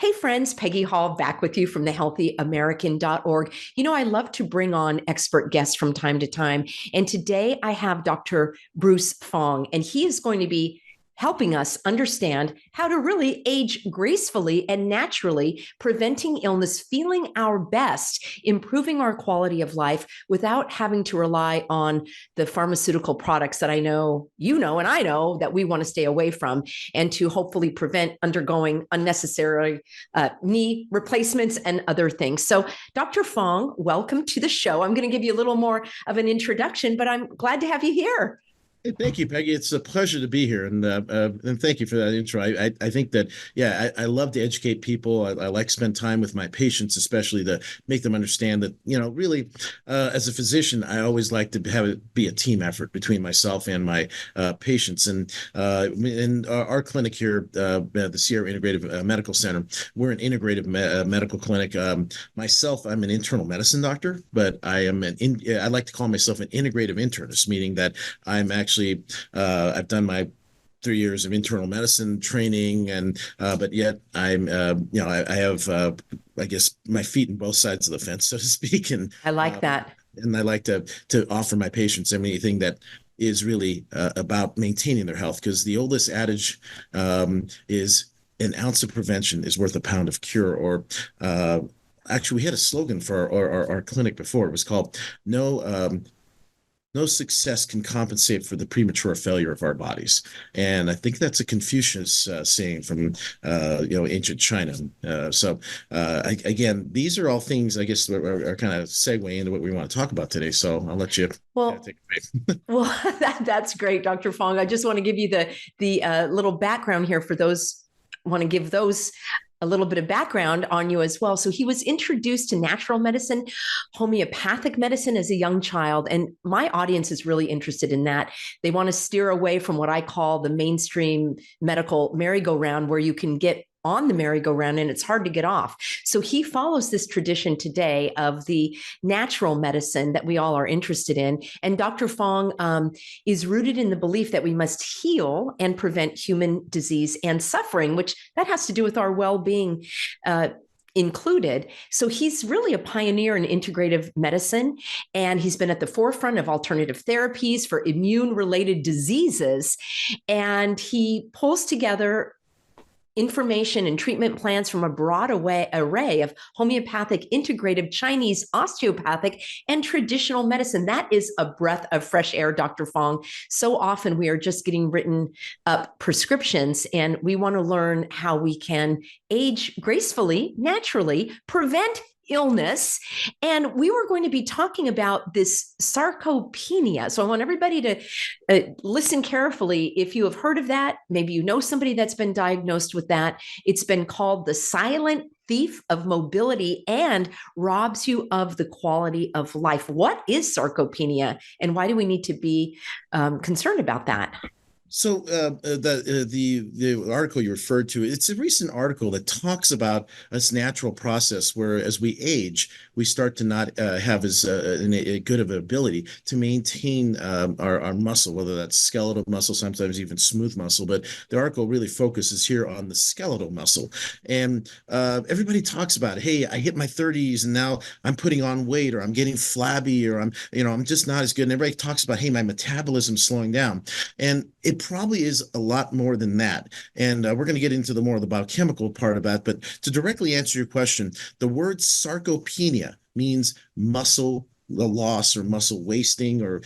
Hey friends, Peggy Hall back with you from thehealthyamerican.org. I love to bring on expert guests from time to time. And today I have Dr. Bruce Fong, and he is going to be helping us understand how to really age gracefully and naturally, preventing illness, feeling our best, improving our quality of life without having to rely on the pharmaceutical products that I know, and I know that we want to stay away from, and to hopefully prevent undergoing unnecessary knee replacements and other things. So, Dr. Fong, welcome to the show. I'm going to give you a little more of an introduction, but I'm glad to have you here. Hey, thank you, Peggy. It's a pleasure to be here, and thank you for that intro. I think that I love to educate people. I like to spend time with my patients, especially to make them understand that really, as a physician, I always like to have it be a team effort between myself and my patients. And in our clinic here, the Sierra Integrative Medical Center, we're an integrative medical clinic. Myself, I'm an internal medicine doctor, but I like to call myself an integrative internist, meaning that I'm actually I've done my 3 years of internal medicine training, and but yet I have I guess my feet in both sides of the fence, so to speak, and I like that. I like to offer my patients anything that is really about maintaining their health, because the oldest adage is an ounce of prevention is worth a pound of cure. Or actually, we had a slogan for our clinic before. It was called no success can compensate for the premature failure of our bodies. And I think that's a Confucius saying from ancient China. Again, these are all things, I guess, are kind of segue into what we want to talk about today. So I'll let you take it away. Well, that's great, Dr. Fong. I just want to give you the little background here for those. Want to give those a little bit of background on you as well. So he was introduced to natural medicine, homeopathic medicine as a young child. And my audience is really interested in that. They want to steer away from what I call the mainstream medical merry-go-round, where you can get on the merry-go-round and it's hard to get off. So he follows this tradition today of the natural medicine that we all are interested in. And Dr. Fong is rooted in the belief that we must heal and prevent human disease and suffering, which that has to do with our well-being included. So he's really a pioneer in integrative medicine, and he's been at the forefront of alternative therapies for immune-related diseases. And he pulls together information and treatment plans from a broad array of homeopathic, integrative, Chinese, osteopathic, and traditional medicine. That is a breath of fresh air, Dr. Fong. So often we are just getting written up prescriptions, and we want to learn how we can age gracefully, naturally, prevent illness. And we were going to be talking about this sarcopenia. So I want everybody to listen carefully. If you have heard of that, maybe you know somebody that's been diagnosed with that. It's been called the silent thief of mobility and robs you of the quality of life. What is sarcopenia, and why do we need to be concerned about that? So the article you referred to, it's a recent article that talks about this natural process where, as we age, we start to not have as a good of an ability to maintain our muscle, whether that's skeletal muscle, sometimes even smooth muscle. But the article really focuses here on the skeletal muscle. And everybody talks about, hey, I hit my 30s and now I'm putting on weight, or I'm getting flabby, or I'm just not as good. And everybody talks about, hey, my metabolism's slowing down. And it probably is a lot more than that. And we're going to get into more of the biochemical part of that. But to directly answer your question, the word sarcopenia means muscle loss or muscle wasting, or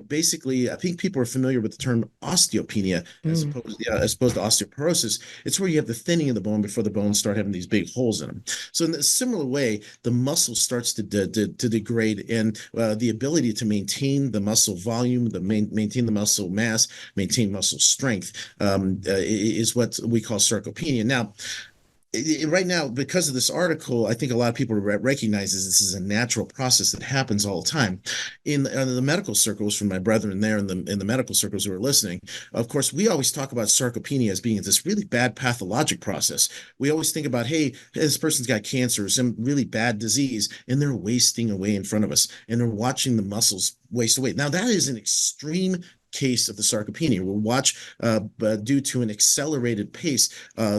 basically, I think people are familiar with the term osteopenia as opposed to osteoporosis. It's where you have the thinning of the bone before the bones start having these big holes in them. So in a similar way, the muscle starts to degrade, and the ability to maintain the muscle volume, maintain the muscle mass, maintain muscle strength is what we call sarcopenia. Now, right now, because of this article, I think a lot of people recognize this is a natural process that happens all the time. In the medical circles, from my brethren there in the medical circles who are listening, of course, we always talk about sarcopenia as being this really bad pathologic process. We always think about, hey, this person's got cancer or some really bad disease, and they're wasting away in front of us, and they're watching the muscles waste away. Now, that is an extreme case of the sarcopenia. We'll watch, due to an accelerated pace,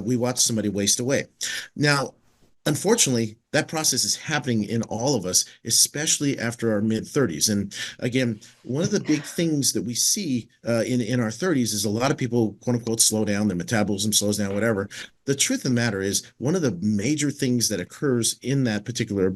we watch somebody waste away. Now, unfortunately, that process is happening in all of us, especially after our mid-30s. And again, one of the big things that we see in our 30s is a lot of people, quote unquote, slow down, their metabolism slows down, whatever. The truth of the matter is, one of the major things that occurs in that particular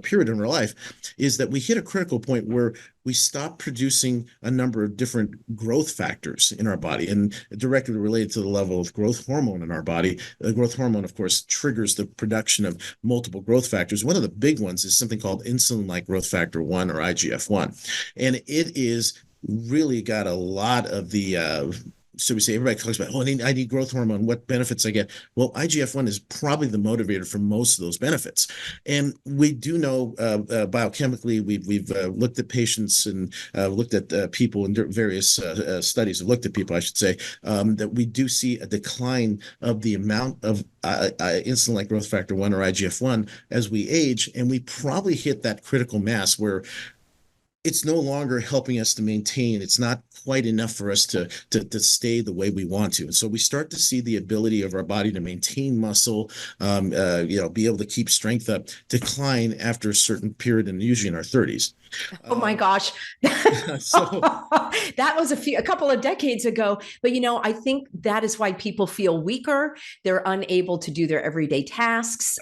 period in our life is that we hit a critical point where we stop producing a number of different growth factors in our body, and directly related to the level of growth hormone in our body. The growth hormone, of course, triggers the production of multiple growth factors. One of the big ones is something called insulin-like growth factor 1, or IGF-1. And it is really got a lot of the so we say, everybody talks about, I need growth hormone, what benefits I get. Well, IGF-1 is probably the motivator for most of those benefits. And we do know biochemically, we've looked at patients and looked at people in various studies, have looked at people, I should say, that we do see a decline of the amount of insulin-like growth factor 1, or IGF-1, as we age. And we probably hit that critical mass where it's no longer helping us to maintain. It's not quite enough for us to stay the way we want to. And so we start to see the ability of our body to maintain muscle, be able to keep strength up, decline after a certain period, and usually in our 30s. Oh my gosh. So that was a couple of decades ago. But, I think that is why people feel weaker. They're unable to do their everyday tasks,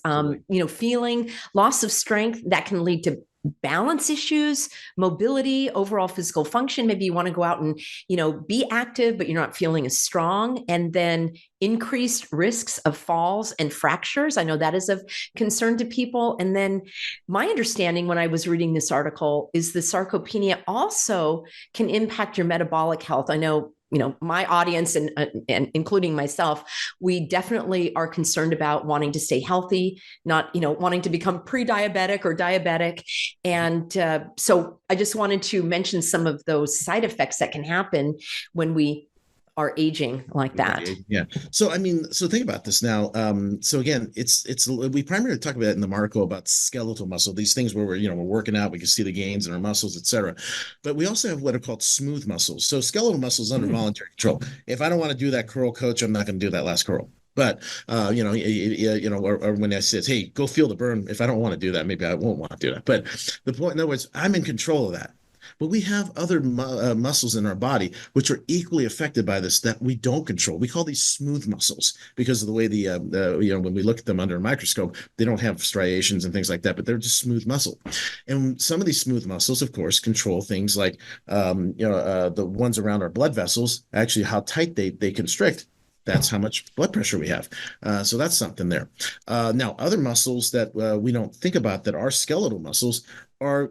feeling loss of strength that can lead to balance issues, mobility, overall physical function. Maybe you want to go out and, be active, but you're not feeling as strong. And then increased risks of falls and fractures. I know that is of concern to people. And then my understanding when I was reading this article is the sarcopenia also can impact your metabolic health. I know, my audience and including myself, we definitely are concerned about wanting to stay healthy, not, wanting to become pre-diabetic or diabetic. And so I just wanted to mention some of those side effects that can happen when we are aging like that. Yeah. So, so think about this now. So again, we primarily talk about it in the article about skeletal muscle, these things where we're working out, we can see the gains in our muscles, et cetera. But we also have what are called smooth muscles. So skeletal muscles under voluntary control. If I don't want to do that curl, coach, I'm not going to do that last curl. But, or when I says, hey, go feel the burn. If I don't want to do that, maybe I won't want to do that. But the point, in other words, I'm in control of that. But we have other muscles in our body which are equally affected by this that we don't control. We call these smooth muscles because of the way when we look at them under a microscope, they don't have striations and things like that, but they're just smooth muscle. And some of these smooth muscles, of course, control things like the ones around our blood vessels, actually how tight they constrict. That's how much blood pressure we have. So that's something there. Now, other muscles that we don't think about that are skeletal muscles are,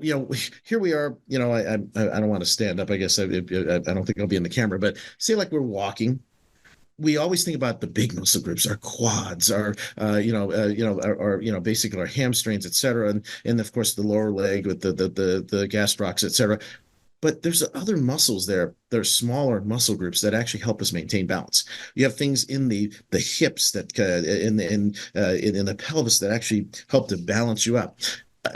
here we are, I don't want to stand up. I guess I don't think I'll be in the camera, but say like we're walking. We always think about the big muscle groups, our quads, our basically our hamstrings, et cetera. And of course, the lower leg with the gastrocs, et cetera. But there's other muscles there. There are smaller muscle groups that actually help us maintain balance. You have things in the hips that in the pelvis that actually help to balance you up.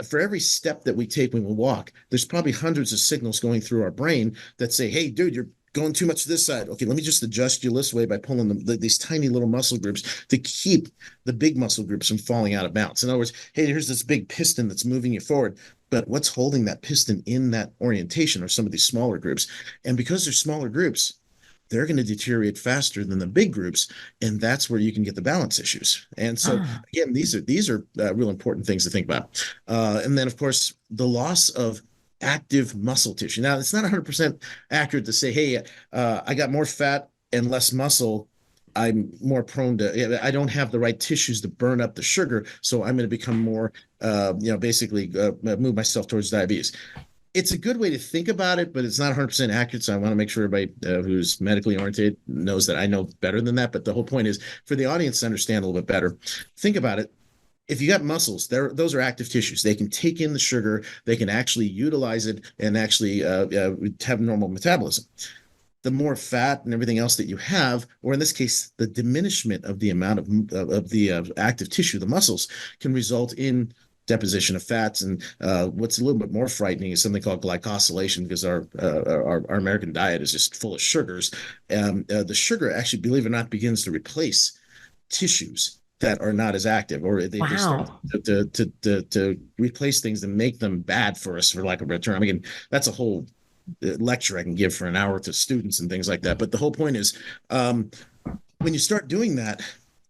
For every step that we take when we walk, there's probably hundreds of signals going through our brain that say, hey, dude, you're going too much to this side. Okay, let me just adjust you this way by pulling these tiny little muscle groups to keep the big muscle groups from falling out of balance. In other words, hey, here's this big piston that's moving you forward. But what's holding that piston in that orientation are some of these smaller groups. And because they're smaller groups, they're going to deteriorate faster than the big groups. And that's where you can get the balance issues. And so, again, these are real important things to think about. And then, of course, the loss of active muscle tissue. Now, it's not 100% accurate to say, hey, I got more fat and less muscle. I'm more prone to, I don't have the right tissues to burn up the sugar. So I'm going to become more, move myself towards diabetes. It's a good way to think about it, but it's not 100% accurate. So I want to make sure everybody who's medically oriented knows that I know better than that. But the whole point is for the audience to understand a little bit better. Think about it. If you got muscles, those are active tissues. They can take in the sugar. They can actually utilize it and actually have normal metabolism. The more fat and everything else that you have, or in this case, the diminishment of the amount of the active tissue, the muscles, can result in deposition of fats. And what's a little bit more frightening is something called glycosylation, because our American diet is just full of sugars. The sugar actually, believe it or not, begins to replace tissues that are not as active, or they start to replace things and make them bad for us, for lack of a better term. I mean, that's a whole lecture I can give for an hour to students and things like that. But the whole point is, when you start doing that,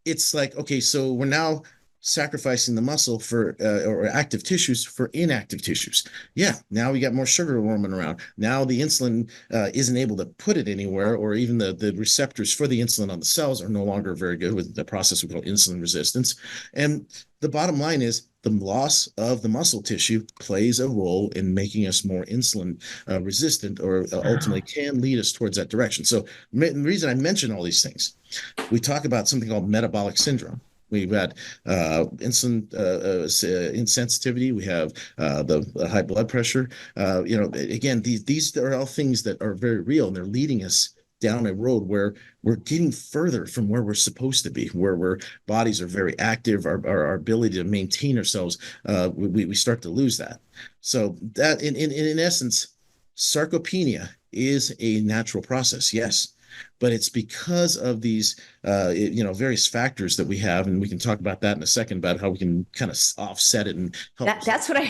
it's like, okay, so we're now sacrificing the muscle for or active tissues for inactive tissues. Yeah, now we got more sugar roaming around. Now the insulin isn't able to put it anywhere, or even the receptors for the insulin on the cells are no longer very good with the process we call insulin resistance. And the bottom line is, the loss of the muscle tissue plays a role in making us more insulin resistant, or ultimately can lead us towards that direction. So the reason I mention all these things, we talk about something called metabolic syndrome. We've got insulin insensitivity. We have the high blood pressure. Again, these are all things that are very real, and they're leading us down a road where we're getting further from where we're supposed to be, where our bodies are very active, our ability to maintain ourselves, we start to lose that. So that in essence, sarcopenia is a natural process, yes, but it's because of these various factors that we have, and we can talk about that in a second, about how we can kind of offset it and help. That's what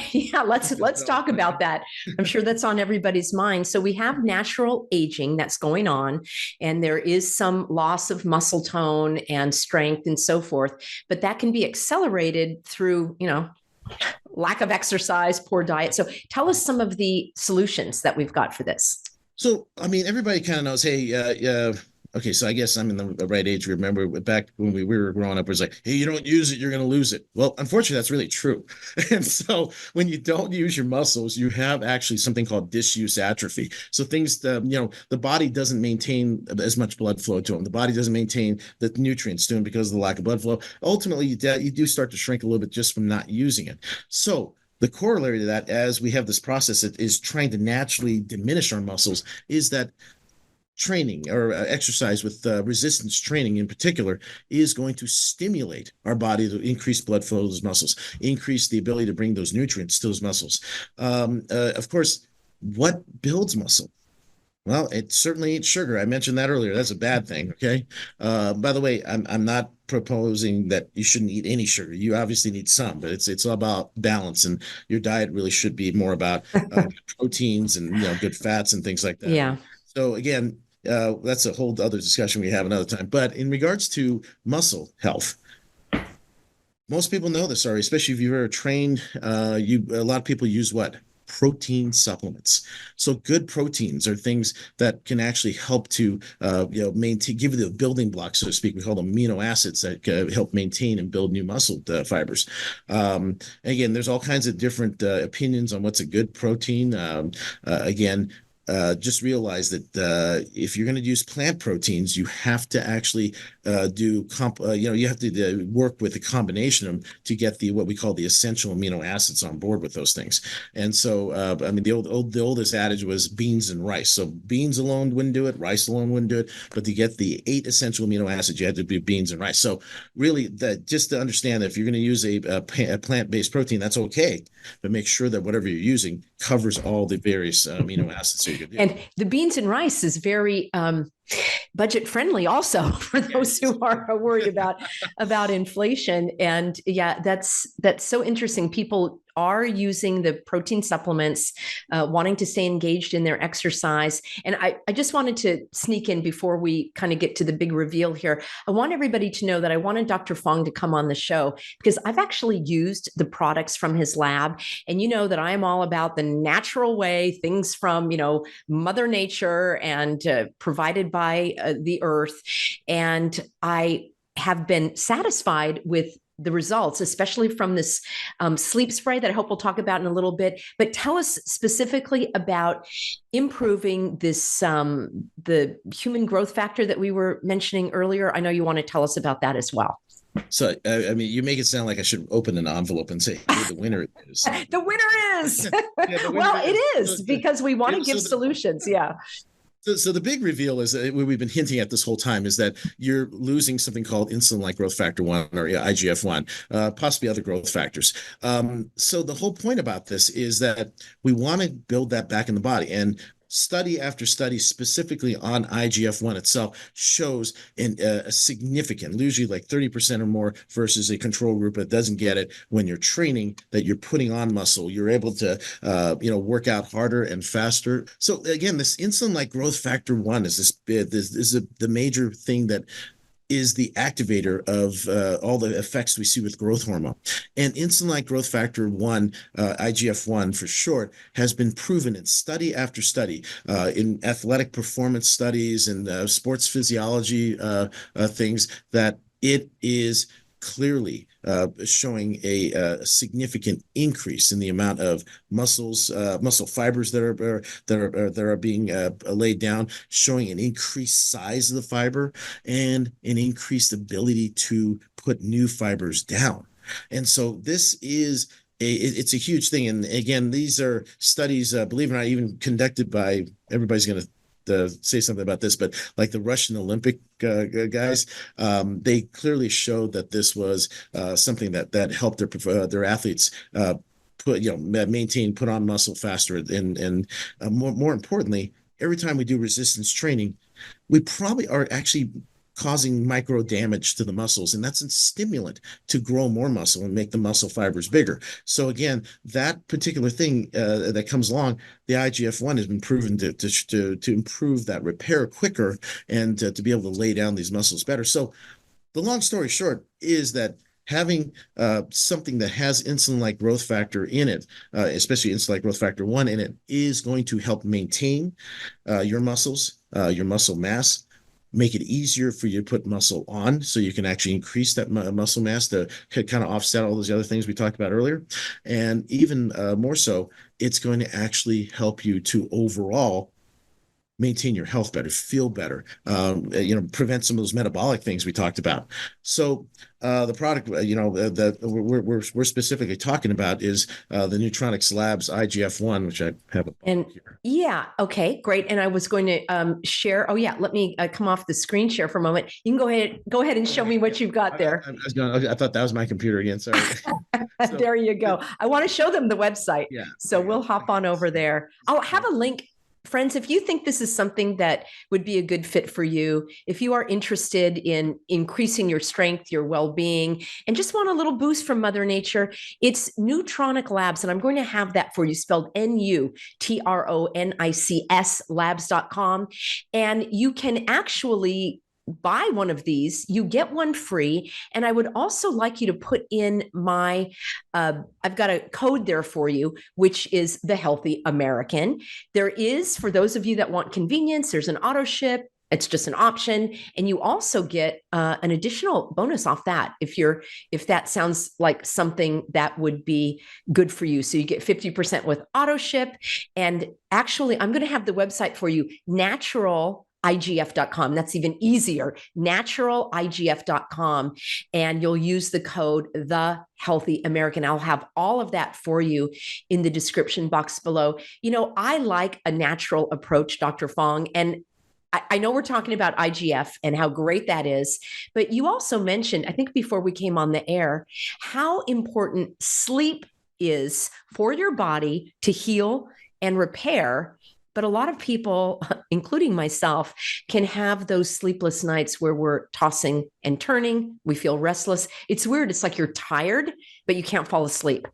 let's talk about that. I'm sure that's on everybody's mind. So we have natural aging that's going on, and there is some loss of muscle tone and strength and so forth, but that can be accelerated through, lack of exercise, poor diet. So tell us some of the solutions that we've got for this. So, I mean, everybody kind of knows, hey, okay, so I guess I'm in the right age. Remember back when we were growing up, it was like, hey, you don't use it, you're going to lose it. Well, unfortunately, that's really true. And so when you don't use your muscles, you have actually something called disuse atrophy. So things, the body doesn't maintain as much blood flow to them. The body doesn't maintain the nutrients to them because of the lack of blood flow. Ultimately, you do start to shrink a little bit just from not using it. So the corollary to that, as we have this process that is trying to naturally diminish our muscles, is that training or exercise with resistance training in particular is going to stimulate our body to increase blood flow to those muscles, increase the ability to bring those nutrients to those muscles. Of course, what builds muscle? Well, it certainly ain't sugar. I mentioned that earlier. That's a bad thing. Okay. By the way, I'm not proposing that you shouldn't eat any sugar. You obviously need some, but it's all about balance, and your diet really should be more about proteins and good fats and things like that. Yeah. So again, that's a whole other discussion we have another time. But in regards to muscle health, most people know this already, especially if you've ever trained. A lot of people use what? Protein supplements. So good proteins are things that can actually help to maintain, give you the building blocks, so to speak. We call them amino acids that help maintain and build new muscle fibers. Again, there's all kinds of different opinions on what's a good protein. Just realize that if you're going to use plant proteins, you have to actually you have to work with a combination of them to get what we call the essential amino acids on board with those things. And so, the oldest adage was beans and rice. So beans alone wouldn't do it, rice alone wouldn't do it, but to get the 8 essential amino acids, you had to be beans and rice. So really, just to understand that if you're going to use a plant-based protein, that's okay, but make sure that whatever you're using covers all the various amino acids. So and the beans and rice is very budget friendly also for those who are worried about inflation. And yeah, that's so interesting. People are using the protein supplements, wanting to stay engaged in their exercise. And I just wanted to sneak in before we kind of get to the big reveal here. I want everybody to know that I wanted Dr. Fong to come on the show because I've actually used the products from his lab. And you know that I am all about the natural way, things from, Mother Nature and provided by the earth. And I have been satisfied with the results, especially from this sleep spray that I hope we'll talk about in a little bit. But tell us specifically about improving this, the human growth factor that we were mentioning earlier. I know you want to tell us about that as well. So, you make it sound like I should open an envelope and say, hey, the winner is. The winner is. Well, it is because we want to give solutions. Yeah. So the big reveal is what we've been hinting at this whole time is that you're losing something called insulin-like growth factor 1 or IGF-1, possibly other growth factors. So the whole point about this is that we want to build that back in the body. And study after study specifically on IGF-1 itself shows a significant, usually like 30% or more versus a control group that doesn't get it. When you're training, that you're putting on muscle, you're able to work out harder and faster. So again, this insulin-like growth factor 1 is the major thing that is the activator of all the effects we see with growth hormone. And insulin-like growth factor 1, IGF-1 for short, has been proven in study after study, in athletic performance studies and sports physiology things, that it is clearly showing a significant increase in the amount of muscle fibers that are being laid down, showing an increased size of the fiber and an increased ability to put new fibers down. And so this is it's a huge thing. And again, these are studies, believe it or not, even conducted by, everybody's going to say something about this, but like the Russian Olympic guys, they clearly showed that this was something that helped their athletes put on muscle faster, and more importantly, every time we do resistance training, we probably are actually causing micro damage to the muscles, and that's a stimulant to grow more muscle and make the muscle fibers bigger. So again, that particular thing that comes along, the IGF-1 has been proven to improve that repair quicker and to be able to lay down these muscles better. So the long story short is that having something that has insulin-like growth factor in it, especially insulin-like growth factor 1 in it, is going to help maintain your muscles, your muscle mass, make it easier for you to put muscle on, so you can actually increase that muscle mass to kind of offset all those other things we talked about earlier. And even more so, it's going to actually help you to overall maintain your health better, feel better, prevent some of those metabolic things we talked about. So the product, that we're specifically talking about is the Nutronics Labs IGF-1, which I have and here. Yeah. Okay, great. And I was going to share. Oh yeah. Let me come off the screen share for a moment. You can go ahead and show me what you've got there. I thought that was my computer again. Sorry. So, there you go. I want to show them the website. Yeah. So we'll hop on over there. I'll have a link. Friends, if you think this is something that would be a good fit for you, if you are interested in increasing your strength, your well-being, and just want a little boost from Mother Nature, it's Nutronic Labs. And I'm going to have that for you, spelled Nutronics labs.com. And you can actually buy one of these, you get one free. And I would also like you to put in I've got a code there for you, which is the Healthy American. There is, for those of you that want convenience, there's an auto ship. It's just an option. And you also get an additional bonus off that if that sounds like something that would be good for you. So you get 50% with auto ship. And actually, I'm going to have the website for you, IGF.com. That's even easier. Naturaligf.com. And you'll use the code The Healthy American. I'll have all of that for you in the description box below. I like a natural approach, Dr. Fong. And I know we're talking about IGF and how great that is, but you also mentioned, I think before we came on the air, how important sleep is for your body to heal and repair. But a lot of people, including myself, can have those sleepless nights where we're tossing and turning. We feel restless. It's weird. It's like you're tired, but you can't fall asleep.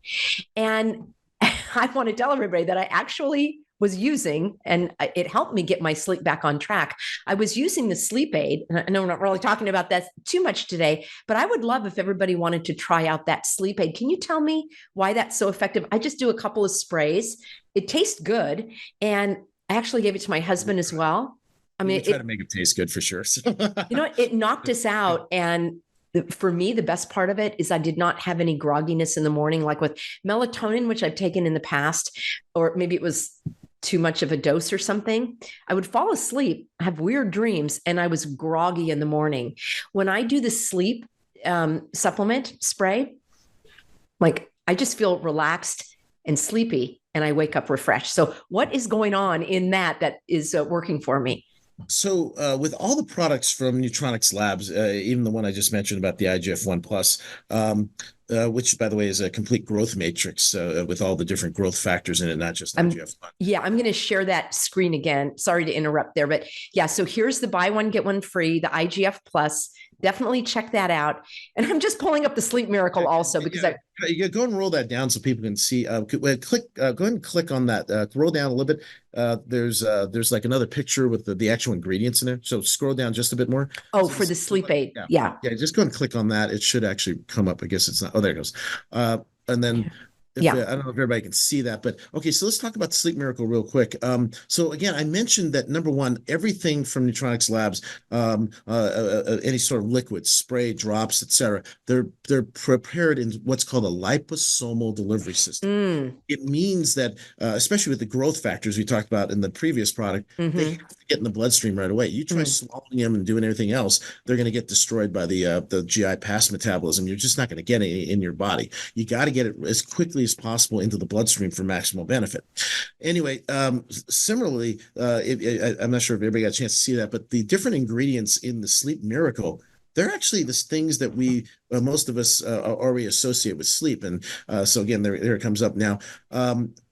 And I want to tell everybody that I actually was using, and it helped me get my sleep back on track. I was using the sleep aid. And I know we're not really talking about that too much today, but I would love if everybody wanted to try out that sleep aid. Can you tell me why that's so effective? I just do a couple of sprays. It tastes good. And I actually gave it to my husband as well. I mean, try to make it taste good for sure. It knocked us out. And for me, the best part of it is I did not have any grogginess in the morning, like with melatonin, which I've taken in the past, or maybe it was too much of a dose or something. I would fall asleep, have weird dreams, and I was groggy in the morning. When I do the sleep supplement spray, like I just feel relaxed and sleepy. and I wake up refreshed. So what is going on in that is working for me? So with all the products from Nutronics Labs, even the one I just mentioned about the IGF-1 Plus, which, by the way, is a complete growth matrix with all the different growth factors in it, not just IGF-1. Yeah, I'm going to share that screen again. Sorry to interrupt there, but yeah, so here's the buy one, get one free, the IGF Plus. Definitely check that out. And I'm just pulling up the Sleep Miracle also because you go and roll that down so people can see. Go ahead and click on that. Roll down a little bit. There's like another picture with the actual ingredients in there. So scroll down just a bit more. Oh, so for the sleep aid. Yeah. Just go and click on that. It should actually come up. I guess it's not. Oh, there it goes. And then I don't know if everybody can see that, but okay, so let's talk about the Sleep Miracle real quick. So again, I mentioned that number one, everything from Nutronics Labs, any sort of liquid, spray, drops, etc., they're prepared in what's called a liposomal delivery system. It means that, especially with the growth factors we talked about in the previous product, they have to get in the bloodstream right away. You try swallowing them and doing everything else, they're going to get destroyed by the GI pass metabolism. You're just not going to get it in your body. You got to get it as quickly as possible into the bloodstream for maximal benefit. Anyway, similarly, I'm not sure if everybody got a chance to see that, but the different ingredients in the Sleep Miracle, they're actually the things that we most of us already associate with sleep. And so again, there it comes up now.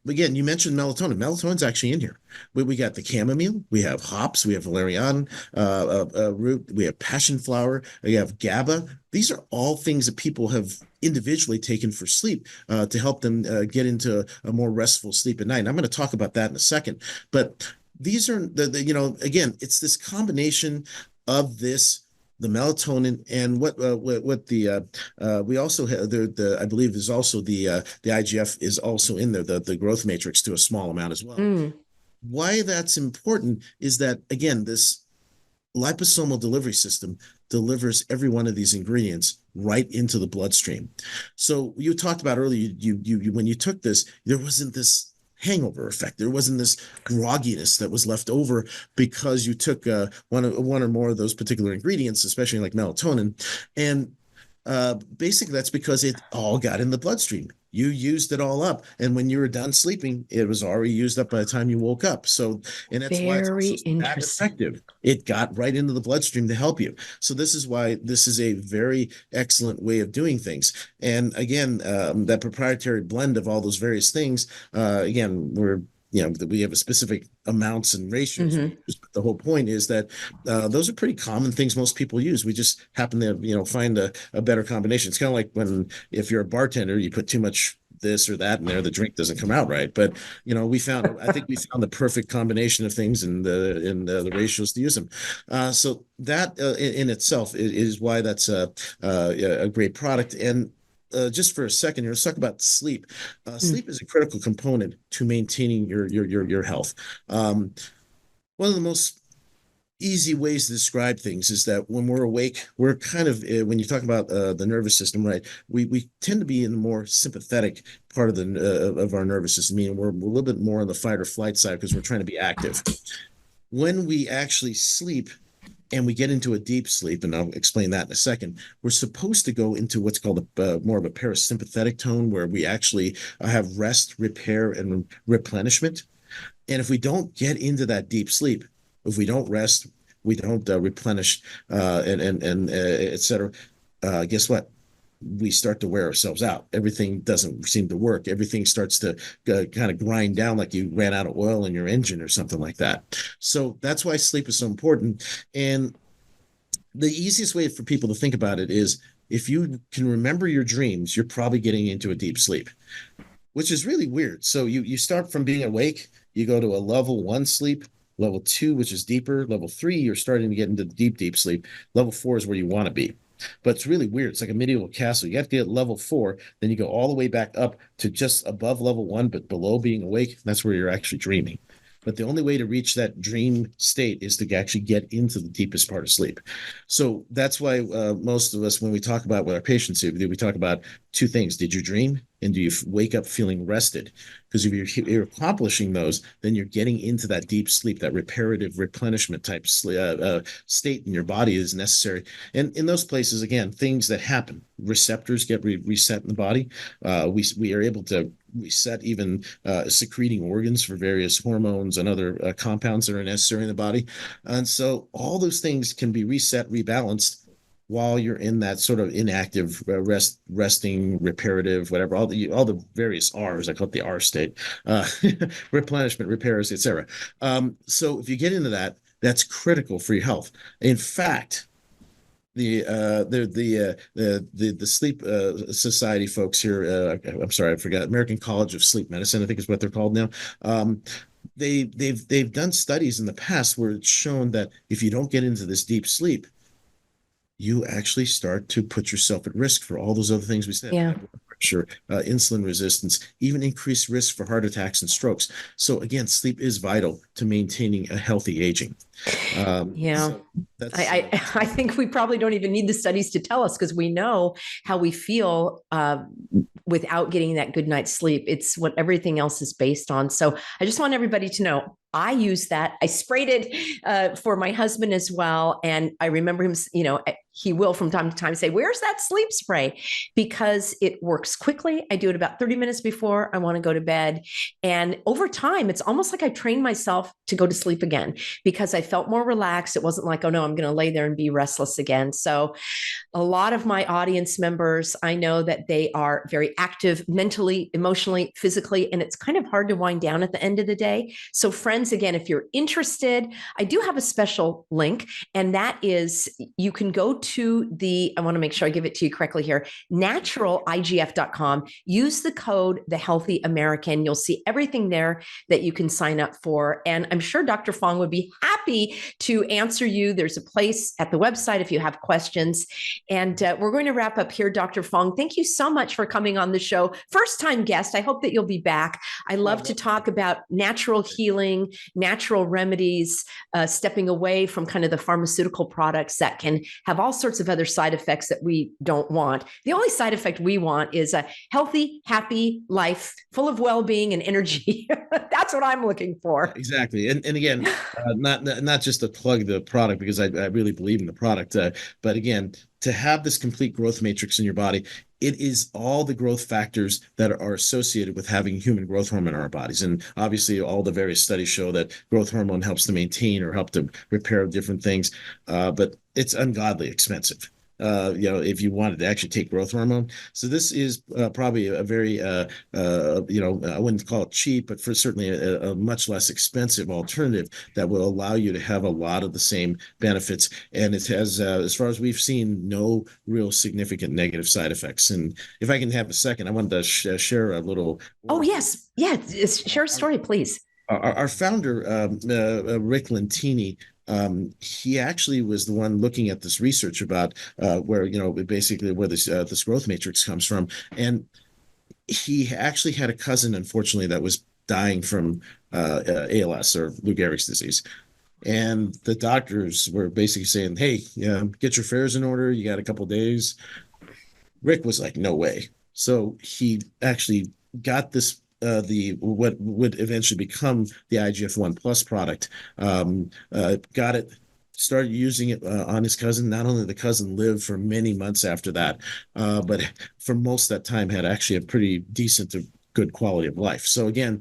Again, you mentioned melatonin. Melatonin's actually in here. We got the chamomile, we have hops, we have valerian root, we have passion flower, we have GABA. These are all things that people have individually taken for sleep to help them get into a more restful sleep at night. And I'm going to talk about that in a second. But these are again, it's this combination of the melatonin and what the we also have I believe there's also the IGF is also in there, the growth matrix to a small amount as well. Why that's important is that, again, this liposomal delivery system delivers every one of these ingredients right into the bloodstream. So you talked about earlier, you when you took this, there wasn't this hangover effect. There wasn't this grogginess that was left over because you took one or more of those particular ingredients, especially like melatonin. And basically that's because it all got in the bloodstream. You used it all up, and when you were done sleeping, it was already used up by the time you woke up. So, and that's why it's also that effective. It got right into the bloodstream to help you. So this is why this is a very excellent way of doing things. And again, that proprietary blend of all those various things, again, we have a specific amounts and ratios. The whole point is that those are pretty common things most people use. We just happen to, find a better combination. It's kind of like if you're a bartender, you put too much this or that in there, the drink doesn't come out right. But I think we found the perfect combination of things and the ratios to use them. So that in itself is why that's a great product. And just for a second, let's talk about sleep. Sleep is a critical component to maintaining your health. One of the most easy ways to describe things is that when we're awake, we're kind of when you talk about the nervous system, right? We tend to be in the more sympathetic part of our nervous system, meaning we're a little bit more on the fight or flight side because we're trying to be active. When we actually sleep, and we get into a deep sleep, and I'll explain that in a second, we're supposed to go into what's called more of a parasympathetic tone, where we actually have rest, repair, and replenishment. And if we don't get into that deep sleep, if we don't rest, we don't replenish, and et cetera, guess what? We start to wear ourselves out. Everything doesn't seem to work. Everything starts to kind of grind down like you ran out of oil in your engine or something like that. So that's why sleep is so important. And the easiest way for people to think about it is if you can remember your dreams, you're probably getting into a deep sleep, which is really weird. So you start from being awake, you go to a level 1 sleep, level 2, which is deeper, level 3, you're starting to get into deep sleep. Level 4 is where you want to be. But it's really weird. It's like a medieval castle. You have to get level 4, then you go all the way back up to just above level 1, but below being awake. That's where you're actually dreaming. But the only way to reach that dream state is to actually get into the deepest part of sleep. So that's why most of us, when we talk about with our patients, we talk about two things. Did you dream? and do you wake up feeling rested? Because if you're accomplishing those, then you're getting into that deep sleep, that reparative replenishment type state in your body is necessary. And in those places, again, things that happen, receptors get reset in the body. We are able to reset even secreting organs for various hormones and other compounds that are necessary in the body. And so all those things can be reset, rebalanced while you're in that sort of inactive resting, reparative, whatever, all the various R's, I call it the R state, replenishment, repairs, etc. So if you get into that, that's critical for your health. In fact, the sleep society folks here, I'm sorry, I forgot, American College of Sleep Medicine, I think is what they're called now. They've done studies in the past where it's shown that if you don't get into this deep sleep, you actually start to put yourself at risk for all those other things we said. Yeah. Blood pressure, insulin resistance, even increased risk for heart attacks and strokes. So again, sleep is vital to maintaining a healthy aging. So I think we probably don't even need the studies to tell us, because we know how we feel without getting that good night's sleep. It's what everything else is based on. So I just want everybody to know, I use that. I sprayed it for my husband as well. And I remember him, he will from time to time say, "Where's that sleep spray?" Because it works quickly. I do it about 30 minutes before I want to go to bed. And over time, it's almost like I trained myself to go to sleep again, because I felt more relaxed. It wasn't like, oh no, I'm going to lay there and be restless again. So a lot of my audience members, I know that they are very active mentally, emotionally, physically, and it's kind of hard to wind down at the end of the day. So friends, again, if you're interested, I do have a special link, and that is, you can go to I want to make sure I give it to you correctly here, naturaligf.com. Use the code The Healthy American. You'll see everything there that you can sign up for. And I'm sure Dr. Fong would be happy to answer you. There's a place at the website if you have questions. And we're going to wrap up here. Dr. Fong, thank you so much for coming on the show. First time guest. I hope that you'll be back. I love to talk about natural healing, natural remedies, stepping away from kind of the pharmaceutical products that can have all sorts of other side effects that we don't want. The only side effect we want is a healthy, happy life full of well-being and energy. That's what I'm looking for. Exactly. And again, not just to plug the product, because I really believe in the product, but again, to have this complete growth matrix in your body, it is all the growth factors that are associated with having human growth hormone in our bodies. And obviously, all the various studies show that growth hormone helps to maintain or help to repair different things, but it's ungodly expensive. If you wanted to actually take growth hormone. So this is probably a very, I wouldn't call it cheap, but for certainly a much less expensive alternative that will allow you to have a lot of the same benefits. And it has, as far as we've seen, no real significant negative side effects. And if I can have a second, I wanted to share a little. Oh, yes. Yeah. Share a story, please. Our founder, Rick Lentini, he actually was the one looking at this research about where basically where this growth matrix comes from, and he actually had a cousin, unfortunately, that was dying from ALS, or Lou Gehrig's disease, and the doctors were basically saying, "Hey, get your affairs in order. You got a couple days." Rick was like, "No way!" So he actually got this. What would eventually become the IGF-1 Plus product, got it, started using it on his cousin. Not only the cousin lived for many months after that, but for most of that time had actually a pretty decent to good quality of life. So again,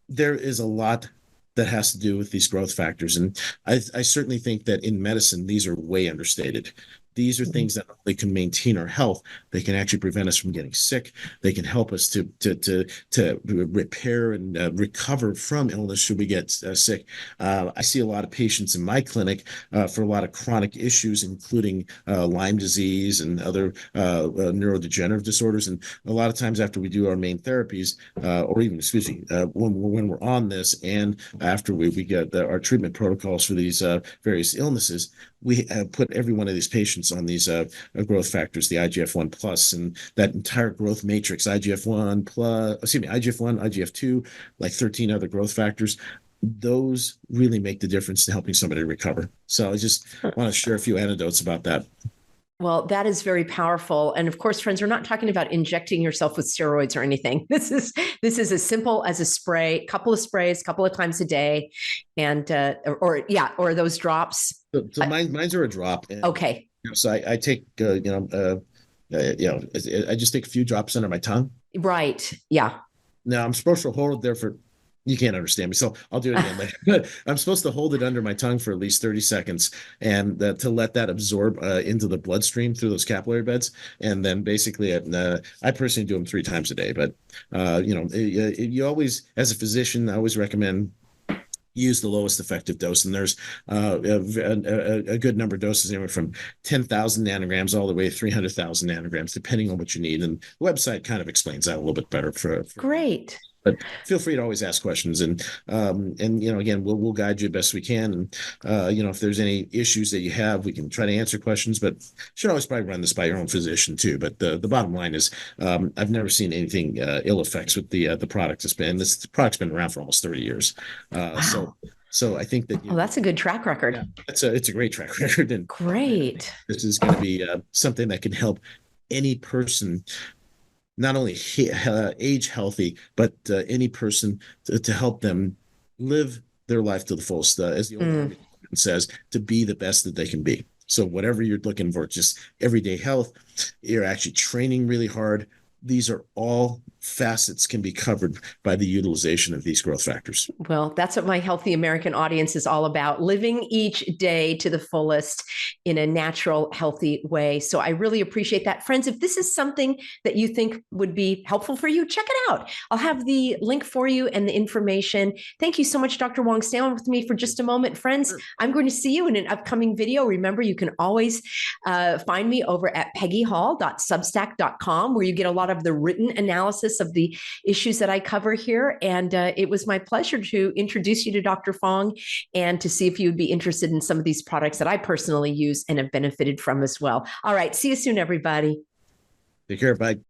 there is a lot that has to do with these growth factors. And I certainly think that in medicine, these are way understated. These are things that not only can maintain our health, they can actually prevent us from getting sick. They can help us to repair and recover from illness should we get sick. I see a lot of patients in my clinic for a lot of chronic issues, including Lyme disease and other neurodegenerative disorders. And a lot of times after we do our main therapies, or even, when we're on this and after we get our treatment protocols for these various illnesses, we put every one of these patients on these growth factors, the IGF-1 plus, and that entire growth matrix, IGF-1 plus, IGF-1, IGF-2, like 13 other growth factors. Those really make the difference in helping somebody recover. So I just want to share a few anecdotes about that. Well, that is very powerful. And of course, friends, we're not talking about injecting yourself with steroids or anything. This is as simple as a spray, couple of sprays, couple of times a day, and or those drops. So mine's are a drop. And, Okay. so I take I just take a few drops under my tongue. Right. Yeah. Now I'm supposed to hold it there for. You can't understand me, so I'll do it again later. I'm supposed to hold it under my tongue for at least 30 seconds and to let that absorb into the bloodstream through those capillary beds. And then basically, I personally do them 3 times a day. But, you always, as a physician, I always recommend use the lowest effective dose. And there's a good number of doses, anywhere from 10,000 nanograms all the way to 300,000 nanograms, depending on what you need. And the website kind of explains that a little bit better for Great. But feel free to always ask questions, and again, we'll guide you best we can. And if there's any issues that you have, we can try to answer questions. But you should always probably run this by your own physician too. But the bottom line is, I've never seen anything ill effects with the product. This product's been around for almost 30 years. Wow. So I think that that's a good track record. Yeah, it's a great track record, and great. This is going to be something that can help any person not only age healthy, but any person to help them live their life to the fullest, as the old Army says, to be the best that they can be. So whatever you're looking for, just everyday health, you're actually training really hard. These are all facets can be covered by the utilization of these growth factors. Well, that's what my Healthy American audience is all about, living each day to the fullest in a natural, healthy way. So I really appreciate that. Friends, if this is something that you think would be helpful for you, check it out. I'll have the link for you and the information. Thank you so much, Dr. Wong. Stay on with me for just a moment. Friends, I'm going to see you in an upcoming video. Remember, you can always find me over at peggyhall.substack.com, where you get a lot of the written analysis of the issues that I cover here. And it was my pleasure to introduce you to Dr. Fong and to see if you would be interested in some of these products that I personally use and have benefited from as well. All right. See you soon, everybody. Take care. Bye.